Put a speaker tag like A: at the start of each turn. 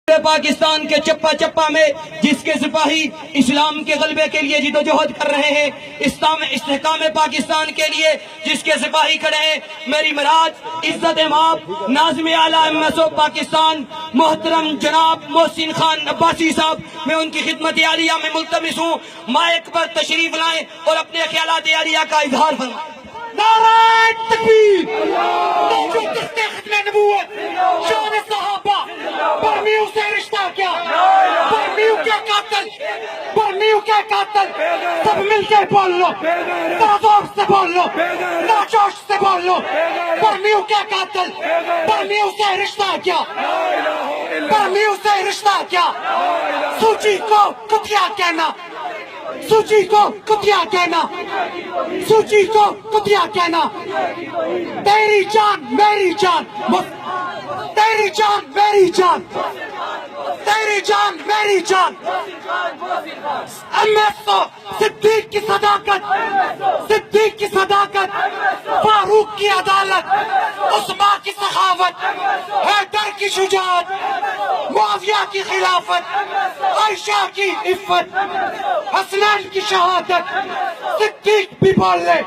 A: پاکستان کے چپا چپا میں جس کے سپاہی اسلام کے غلبے کے لیے جدوجہد کر رہے ہیں، اسلام استحکام پاکستان کے لیے جس کے سپاہی کھڑے ہیں، میری مراج عزت مآب ناظم اعلیٰ MSO پاکستان محترم جناب محسن خان عباسی صاحب، میں ان کی خدمت عالیہ میں ملتمس ہوں مائک پر تشریف لائیں اور اپنے خیالات عالیہ کا اظہار فرمائیں۔
B: نعرہ تکبیر، موجود ختم نبوت، شان صحابہ، برمیوں سے رشتہ کیا، برمیوں کے قاتل، برمیوں کے قاتل، سب مل کے بول لو، تازور سے بول لو، ناچوش سے بول لو، برمیوں کے قاتل، برمیوں سے رشتہ کیا، برمیوں سے رشتہ کیا، سوچی کو کتیا کہنا، سوچی کو کتیا کہنا، سوچی کو کتیا کہنا، تیری جان میری جان، تیری جان میری جان، تیری جان میری جان، MSO صدیق کی صداقت، صدیق کی صداقت، فاروق کی عدالت، عثمان کی سخاوت، حیدر کی شجاعت، معاویہ کی خلافت، عائشہ کی عفت، حسنین کی شہادت، صدیق بھی بول لے۔